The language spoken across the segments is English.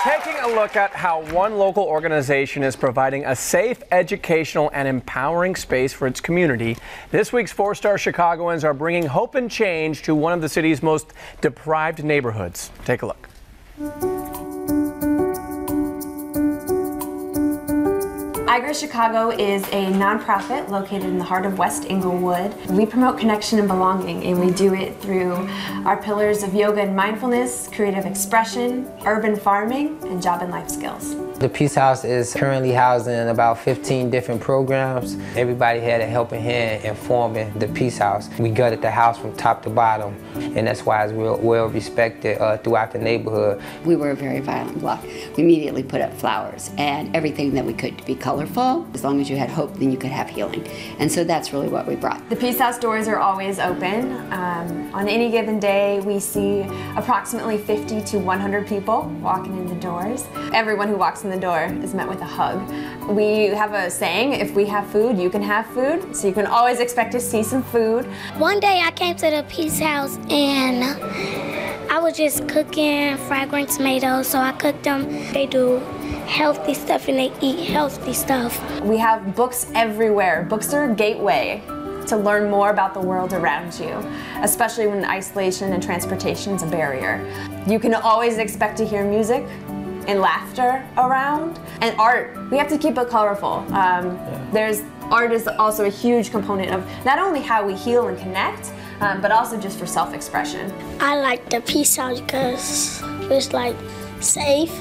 Taking a look at how one local organization is providing a safe, educational, and empowering space for its community, this week's 4-Star Chicagoans are bringing hope and change to one of the city's most deprived neighborhoods. Take a look. Agra Chicago is a nonprofit located in the heart of West Englewood. We promote connection and belonging, and we do it through our pillars of yoga and mindfulness, creative expression, urban farming, and job and life skills. The Peace House is currently housing about 15 different programs. Everybody had a helping hand in forming the Peace House. We gutted the house from top to bottom, and that's why it's well respected throughout the neighborhood. We were a very violent block. We immediately put up flowers and everything that we could to be colorful. As long as you had hope, then you could have healing. And so that's really what we brought. The Peace House doors are always open. On any given day, we see approximately 50 to 100 people walking in the doors. Everyone who walks in the door is met with a hug. We have a saying, if we have food, you can have food. So you can always expect to see some food. One day I came to the Peace House and I was just cooking fried green tomatoes, so I cooked them. They do healthy stuff and they eat healthy stuff. We have books everywhere. Books are a gateway to learn more about the world around you, especially when isolation and transportation is a barrier. You can always expect to hear music and laughter around, and art. We have to keep it colorful. Art is also a huge component of not only how we heal and connect, but also just for self-expression. I like the Peace House because it's like safe,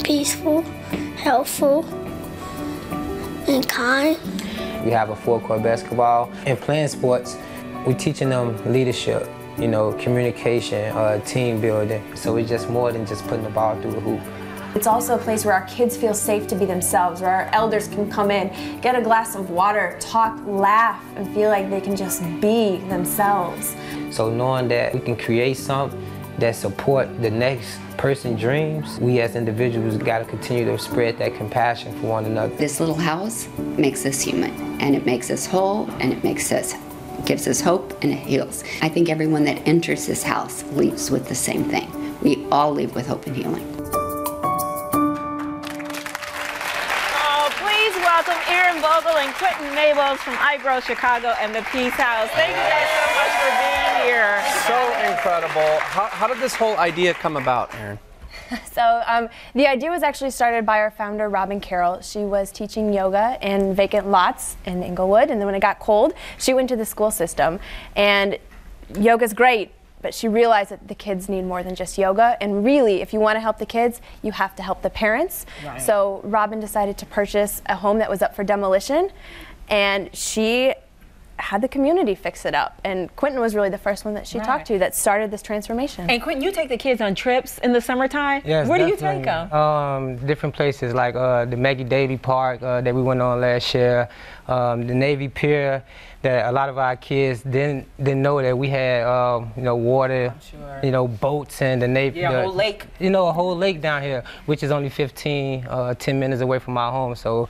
peaceful, helpful, and kind. We have a 4-court basketball. And playing sports, we're teaching them leadership, you know, communication, team building. So it's just more than just putting the ball through the hoop. It's also a place where our kids feel safe to be themselves, where our elders can come in, get a glass of water, talk, laugh, and feel like they can just be themselves. So knowing that we can create something that support the next person's dreams, we as individuals got to continue to spread that compassion for one another. This little house makes us human, and it makes us whole, and it gives us hope, and it heals. I think everyone that enters this house leaves with the same thing. We all leave with hope and healing. Welcome Erin Vogel and Quentin Mabels from Agra Chicago and the Peace House. Thank you guys so much for being here. So incredible. How did this whole idea come about, Erin? So the idea was actually started by our founder, Robin Carroll. She was teaching yoga in vacant lots in Englewood, and then when it got cold, she went to the school system. And yoga's great, but she realized that the kids need more than just yoga, and really, if you want to help the kids, you have to help the parents. Right. So Robin decided to purchase a home that was up for demolition, and she had the community fix it up. And Quentin was really the first one that she talked to that started this transformation. And Quentin, you take the kids on trips in the summertime? Yes, where do you take them? Different places like the Maggie Davy Park that we went on last year, the Navy Pier, that a lot of our kids didn't know that we had you know, water, you know, boats and the Navy. Yeah, a whole lake. You know, a whole lake down here, which is only 10 minutes away from our home. So,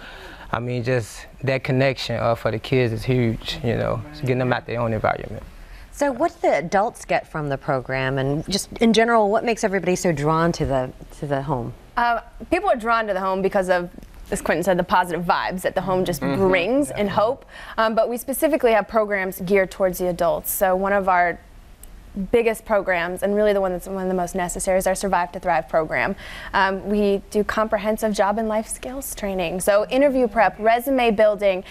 I mean, just that connection for the kids is huge, you know, so getting them out their own environment. So what do the adults get from the program, and just in general, what makes everybody so drawn to the home? People are drawn to the home because of, as Quentin said, the positive vibes that the home just brings and hope. But we specifically have programs geared towards the adults. So one of our biggest programs, and really the one that's one of the most necessary, is our Survive to Thrive program. We do comprehensive job and life skills training. So interview prep, resume building.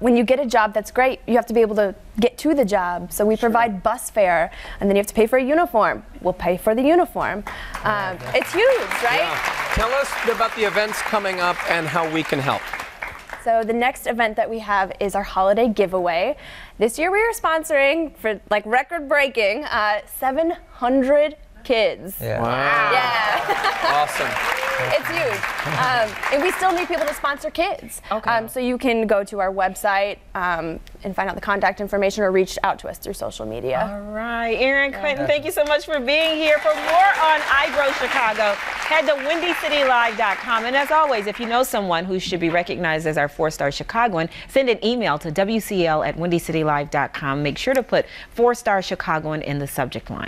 When you get a job, that's great. You have to be able to get to the job. So we provide bus fare, and then you have to pay for a uniform. We'll pay for the uniform. It's huge, right? Yeah. Tell us about the events coming up and how we can help. So the next event that we have is our holiday giveaway. This year we are sponsoring, for like record-breaking, 700 kids. Yeah. Wow. Yeah. Awesome. It's huge. And we still need people to sponsor kids. Okay. So you can go to our website and find out the contact information or reach out to us through social media. All right. Erin, Quentin, thank you so much for being here. For more on Agra Chicago, head to WindyCityLive.com. And as always, if you know someone who should be recognized as our 4-Star Chicagoan, send an email to WCL@WindyCityLive.com. Make sure to put 4-Star Chicagoan in the subject line.